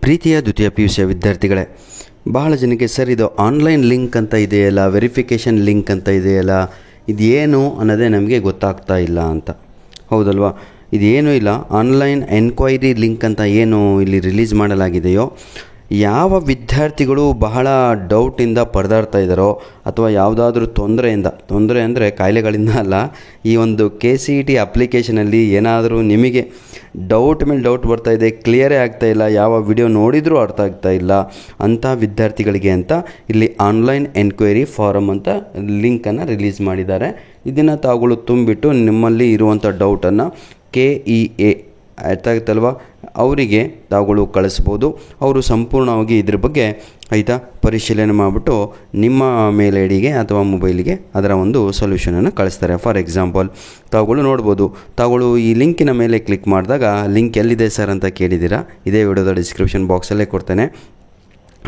ಪ್ರೀತಿಯ ದ್ವಿತೀಯ PUC ವಿದ್ಯಾರ್ಥಿಗಳೇ, ಬಹಳ ಜನಕ್ಕೆ ಸರ್ ಇದು ಆನ್ಲೈನ್ ಲಿಂಕ್ ಅಂತ ಇದೆಯಲ್ಲ, ವೆರಿಫಿಕೇಷನ್ ಲಿಂಕ್ ಅಂತ ಇದೆಯಲ್ಲ, ಇದೇನು ಅನ್ನೋದೇ ನಮಗೆ ಗೊತ್ತಾಗ್ತಾ ಇಲ್ಲ ಅಂತ. ಹೌದಲ್ವಾ? ಇದೇನೂ ಇಲ್ಲ. ಆನ್ಲೈನ್ ಎನ್ಕ್ವೈರಿ ಲಿಂಕ್ ಅಂತ ಏನು ಇಲ್ಲಿ ರಿಲೀಸ್ ಮಾಡಲಾಗಿದೆಯೋ, ಯಾವ ವಿದ್ಯಾರ್ಥಿಗಳು ಬಹಳ ಡೌಟಿಂದ ಪರದಾಡ್ತಾ ಇದ್ದಾರೋ ಅಥವಾ ಯಾವುದಾದ್ರೂ ತೊಂದರೆ ಅಂದರೆ ಕಾಯಿಲೆಗಳಿಂದ ಅಲ್ಲ, ಈ ಒಂದು KCET ಅಪ್ಲಿಕೇಶನಲ್ಲಿ ಏನಾದರೂ ನಿಮಗೆ ಡೌಟ್ ಮೇಲೆ ಡೌಟ್ ಬರ್ತಾಯಿದೆ, ಕ್ಲಿಯರೇ ಆಗ್ತಾಯಿಲ್ಲ, ಯಾವ ವಿಡಿಯೋ ನೋಡಿದರೂ ಅರ್ಥ ಆಗ್ತಾ ಇಲ್ಲ ಅಂಥ ವಿದ್ಯಾರ್ಥಿಗಳಿಗೆ ಅಂತ ಇಲ್ಲಿ ಆನ್ಲೈನ್ ಎನ್ಕ್ವೈರಿ ಫಾರಮ್ ಅಂತ ಲಿಂಕನ್ನು ರಿಲೀಸ್ ಮಾಡಿದ್ದಾರೆ. ಇದನ್ನು ತಾವುಗಳು ತುಂಬಿಟ್ಟು ನಿಮ್ಮಲ್ಲಿ ಇರುವಂಥ ಡೌಟನ್ನು KEA ಅರ್ಥ ಆಗುತ್ತಲ್ವ, ಅವರಿಗೆ ತಾವುಗಳು ಕಳಿಸ್ಬೋದು. ಅವರು ಸಂಪೂರ್ಣವಾಗಿ ಇದ್ರ ಬಗ್ಗೆ ಪರಿಶೀಲನೆ ಮಾಡಿಬಿಟ್ಟು ನಿಮ್ಮ ಮೇಲ್ ಐಡಿಗೆ ಅಥವಾ ಮೊಬೈಲಿಗೆ ಅದರ ಒಂದು ಸೊಲ್ಯೂಷನನ್ನು ಕಳಿಸ್ತಾರೆ. ಫಾರ್ ಎಕ್ಸಾಂಪಲ್ ತಾವುಗಳು ನೋಡ್ಬೋದು, ತಾವುಗಳು ಈ ಲಿಂಕಿನ ಮೇಲೆ ಕ್ಲಿಕ್ ಮಾಡಿದಾಗ ಲಿಂಕ್ ಎಲ್ಲಿದೆ ಸರ್ ಅಂತ ಕೇಳಿದ್ದೀರಾ, ಇದೇ ವಿಡಿಯೋದ ಡಿಸ್ಕ್ರಿಪ್ಷನ್ ಬಾಕ್ಸಲ್ಲೇ ಕೊಡ್ತೇನೆ.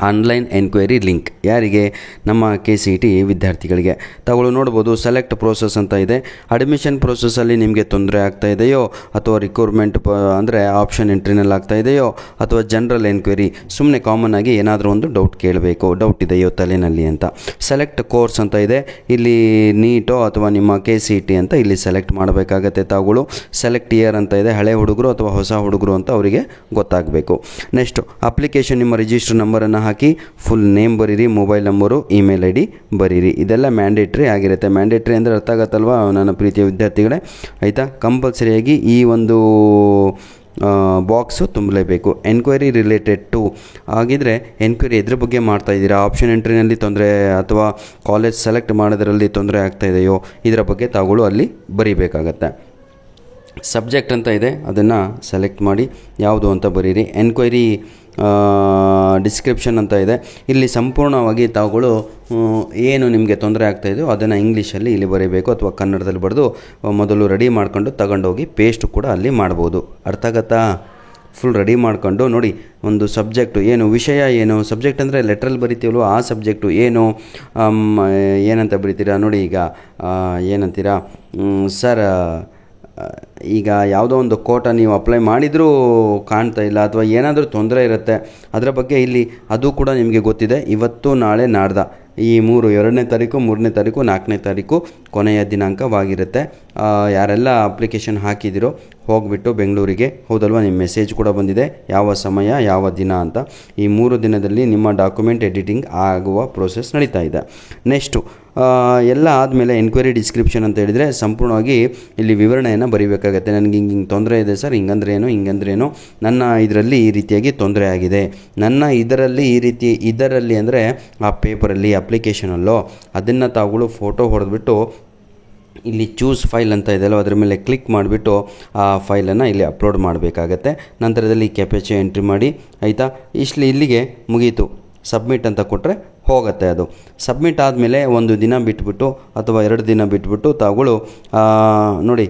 ಆನ್ಲೈನ್ ಎನ್ಕ್ವೈರಿ ಲಿಂಕ್ ಯಾರಿಗೆ? ನಮ್ಮ KCET ವಿದ್ಯಾರ್ಥಿಗಳಿಗೆ. ತಾವುಗಳು ನೋಡ್ಬೋದು, ಸೆಲೆಕ್ಟ್ ಪ್ರೋಸೆಸ್ ಅಂತ ಇದೆ. ಅಡ್ಮಿಷನ್ ಪ್ರೋಸೆಸ್ಸಲ್ಲಿ ನಿಮಗೆ ತೊಂದರೆ ಆಗ್ತಾ ಇದೆಯೋ, ಅಥವಾ ರಿಕ್ರೂಟ್ಮೆಂಟ್ ಅಂದರೆ ಆಪ್ಷನ್ ಎಂಟ್ರಿನಲ್ಲಿ ಆಗ್ತಾ ಇದೆಯೋ, ಅಥವಾ ಜನರಲ್ ಎನ್ಕ್ವೈರಿ ಸುಮ್ಮನೆ ಕಾಮನ್ ಆಗಿ ಏನಾದರೂ ಒಂದು ಡೌಟ್ ಇದೆಯೋ ತಲೆಯಲ್ಲಿ ಅಂತ. ಸೆಲೆಕ್ಟ್ ಕೋರ್ಸ್ ಅಂತ ಇದೆ. ಇಲ್ಲಿ ನೀಟೋ ಅಥವಾ ನಿಮ್ಮ KCET ಅಂತ ಇಲ್ಲಿ ಸೆಲೆಕ್ಟ್ ಮಾಡಬೇಕಾಗತ್ತೆ ತಾವುಗಳು. ಸೆಲೆಕ್ಟ್ ಇಯರ್ ಅಂತ ಇದೆ. ಹಳೆ ಹುಡುಗರು ಅಥವಾ ಹೊಸ ಹುಡುಗರು ಅಂತ ಅವರಿಗೆ ಗೊತ್ತಾಗಬೇಕು. ನೆಕ್ಸ್ಟು ಅಪ್ಲಿಕೇಶನ್, ನಿಮ್ಮ ರಿಜಿಸ್ಟರ್ ನಂಬರನ್ನು ಹಾಕಿ, ಫುಲ್ ನೇಮ್ ಬರೀರಿ, ಮೊಬೈಲ್ ನಂಬರು, ಇಮೇಲ್ ID ಬರೀರಿ. ಇದೆಲ್ಲ ಮ್ಯಾಂಡೇಟ್ರಿ ಆಗಿರುತ್ತೆ. ಮ್ಯಾಂಡೇಟ್ರಿ ಅಂದರೆ ಅರ್ಥ ಆಗತ್ತಲ್ವ ನನ್ನ ಪ್ರೀತಿಯ ವಿದ್ಯಾರ್ಥಿಗಳೇ? ಕಂಪಲ್ಸರಿಯಾಗಿ ಈ ಒಂದು ಬಾಕ್ಸು ತುಂಬಲೇಬೇಕು. ಎನ್ಕ್ವೈರಿ ರಿಲೇಟೆಡ್ ಟು ಆಗಿದ್ದರೆ ಎನ್ಕ್ವೈರಿ ಎದ್ರ ಬಗ್ಗೆ ಮಾಡ್ತಾಯಿದ್ದೀರಾ, ಆಪ್ಷನ್ ಎಂಟ್ರಿನಲ್ಲಿ ತೊಂದರೆ ಅಥವಾ ಕಾಲೇಜ್ ಸೆಲೆಕ್ಟ್ ಮಾಡೋದರಲ್ಲಿ ತೊಂದರೆ ಆಗ್ತಾಯಿದೆಯೋ ಇದರ ಬಗ್ಗೆ ತಾವುಗಳು ಅಲ್ಲಿ ಬರೀಬೇಕಾಗತ್ತೆ. ಸಬ್ಜೆಕ್ಟ್ ಅಂತ ಇದೆ, ಅದನ್ನು ಸೆಲೆಕ್ಟ್ ಮಾಡಿ ಯಾವುದು ಅಂತ ಬರೀರಿ. ಎನ್ಕ್ವೈರಿ ಡಿಸ್ಕ್ರಿಪ್ಷನ್ ಅಂತ ಇದೆ. ಇಲ್ಲಿ ಸಂಪೂರ್ಣವಾಗಿ ತಾವುಗಳು ಏನು ನಿಮಗೆ ತೊಂದರೆ ಆಗ್ತಾಯಿದೆಯೋ ಅದನ್ನು ಇಂಗ್ಲೀಷಲ್ಲಿ ಇಲ್ಲಿ ಬರೀಬೇಕು, ಅಥವಾ ಕನ್ನಡದಲ್ಲಿ ಬರೆದು ಮೊದಲು ರೆಡಿ ಮಾಡ್ಕೊಂಡು ತಗೊಂಡೋಗಿ ಪೇಸ್ಟ್ ಕೂಡ ಅಲ್ಲಿ ಮಾಡ್ಬೋದು. ಅರ್ಥ ಆಗತ್ತಾ? ಫುಲ್ ರೆಡಿ ಮಾಡ್ಕೊಂಡು ನೋಡಿ, ಒಂದು ಸಬ್ಜೆಕ್ಟು ಏನು, ವಿಷಯ ಏನು, ಸಬ್ಜೆಕ್ಟ್ ಅಂದರೆ ಲೆಟ್ರಲ್ಲಿ ಬರಿತೀವಲ್ವ ಆ ಸಬ್ಜೆಕ್ಟು ಏನು, ಏನಂತ ಬರಿತೀರಾ ನೋಡಿ. ಈಗ ಏನಂತೀರಾ ಸರ್, ಈಗ ಯಾವುದೋ ಒಂದು ಕೋಟ ನೀವು ಅಪ್ಲೈ ಮಾಡಿದರೂ ಕಾಣ್ತಾ ಇಲ್ಲ, ಅಥವಾ ಏನಾದರೂ ತೊಂದರೆ ಇರುತ್ತೆ, ಅದರ ಬಗ್ಗೆ ಇಲ್ಲಿ ಅದು ಕೂಡ ನಿಮಗೆ ಗೊತ್ತಿದೆ. ಇವತ್ತು, ನಾಳೆ, ನಾಡ್ದ ಈ 2ನೇ ತಾರೀಕು, 3ನೇ ತಾರೀಕು, 4ನೇ ತಾರೀಕು ಕೊನೆಯ ದಿನಾಂಕವಾಗಿರುತ್ತೆ. ಯಾರೆಲ್ಲ ಅಪ್ಲಿಕೇಶನ್ ಹಾಕಿದಿರೋ ಹೋಗಿಬಿಟ್ಟು ಬೆಂಗಳೂರಿಗೆ, ಹೌದಲ್ವ, ನಿಮ್ಮ ಮೆಸೇಜ್ ಕೂಡ ಬಂದಿದೆ ಯಾವ ಸಮಯ ಯಾವ ದಿನ ಅಂತ. ಈ 3 ದಿನದಲ್ಲಿ ನಿಮ್ಮ ಡಾಕ್ಯುಮೆಂಟ್ ಎಡಿಟಿಂಗ್ ಆಗುವ ಪ್ರೋಸೆಸ್ ನಡೀತಾ ಇದೆ. ನೆಕ್ಸ್ಟು ಎಲ್ಲ ಆದಮೇಲೆ ಎನ್ಕ್ವೈರಿ ಡಿಸ್ಕ್ರಿಪ್ಷನ್ ಅಂತ ಹೇಳಿದರೆ ಸಂಪೂರ್ಣವಾಗಿ ಇಲ್ಲಿ ವಿವರಣೆಯನ್ನು ಬರೀಬೇಕಾಗತ್ತೆ. ನನಗೆ ಹಿಂಗೆ ತೊಂದರೆ ಇದೆ ಸರ್, ಹಿಂಗಂದ್ರೇನು, ನನ್ನ ಇದರಲ್ಲಿ ಈ ರೀತಿಯಾಗಿ ತೊಂದರೆ ಆಗಿದೆ, ನನ್ನ ಇದರಲ್ಲಿ ಅಂದರೆ ಆ ಪೇಪರಲ್ಲಿ ಅಪ್ಲಿಕೇಶನಲ್ಲೋ ಅದನ್ನು ತಾವುಗಳು ಫೋಟೋ ಹೊಡೆದ್ಬಿಟ್ಟು ಇಲ್ಲಿ ಚೂಸ್ ಫೈಲ್ ಅಂತ ಇದೆಯಲ್ಲ ಅದರ ಮೇಲೆ ಕ್ಲಿಕ್ ಮಾಡಿಬಿಟ್ಟು ಆ ಫೈಲನ್ನು ಇಲ್ಲಿ ಅಪ್ಲೋಡ್ ಮಾಡಬೇಕಾಗತ್ತೆ. ನಂತರದಲ್ಲಿ ಕ್ಯಾಪ್ಚಾ ಎಂಟ್ರಿ ಮಾಡಿ, ಇಲ್ಲಿಗೆ ಮುಗೀತು. ಸಬ್ಮಿಟ್ ಅಂತ ಕೊಟ್ಟರೆ ಹೋಗುತ್ತೆ. ಅದು ಸಬ್ಮಿಟ್ ಆದಮೇಲೆ 1 ದಿನ ಬಿಟ್ಬಿಟ್ಟು ಅಥವಾ 2 ದಿನ ಬಿಟ್ಬಿಟ್ಟು ತಾವುಗಳು ನೋಡಿ,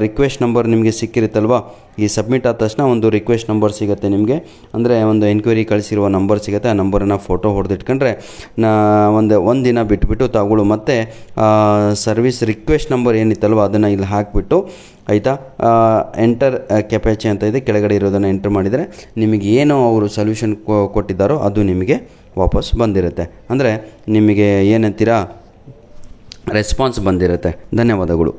ರಿಕ್ವೆಸ್ಟ್ ನಂಬರ್ ನಿಮಗೆ ಸಿಕ್ಕಿರುತ್ತಲ್ವ, ಈ ಸಬ್ಮಿಟ್ ಆದ ತಕ್ಷಣ ಒಂದು ರಿಕ್ವೆಸ್ಟ್ ನಂಬರ್ ಸಿಗುತ್ತೆ ನಿಮಗೆ, ಅಂದರೆ ಒಂದು ಎನ್ಕ್ವೈರಿ ಕಳಿಸಿರುವ ನಂಬರ್ ಸಿಗುತ್ತೆ. ಆ ನಂಬರನ್ನು ಫೋಟೋ ಹೊಡೆದಿಟ್ಕೊಂಡ್ರೆ ಒಂದು ದಿನ ಬಿಟ್ಬಿಟ್ಟು ತಾವುಗಳು ಮತ್ತೆ ಸರ್ವಿಸ್ ರಿಕ್ವೆಸ್ಟ್ ನಂಬರ್ ಏನಿತ್ತಲ್ವ ಅದನ್ನು ಇಲ್ಲಿ ಹಾಕಿಬಿಟ್ಟು ಎಂಟರ್ ಕ್ಯಾಪ್ಚಾ ಅಂತ ಇದೆ, ಕೆಳಗಡೆ ಇರೋದನ್ನು ಎಂಟರ್ ಮಾಡಿದರೆ ನಿಮಗೆ ಏನು ಅವರು ಸೊಲ್ಯೂಷನ್ ಕೊಟ್ಟಿದ್ದಾರೋ ಅದು ನಿಮಗೆ ವಾಪಸ್ ಬಂದಿರುತ್ತೆ. ಅಂದರೆ ನಿಮಗೆ ಏನಂತೀರಾ ರೆಸ್ಪಾನ್ಸ್ ಬಂದಿರುತ್ತೆ. ಧನ್ಯವಾದಗಳು.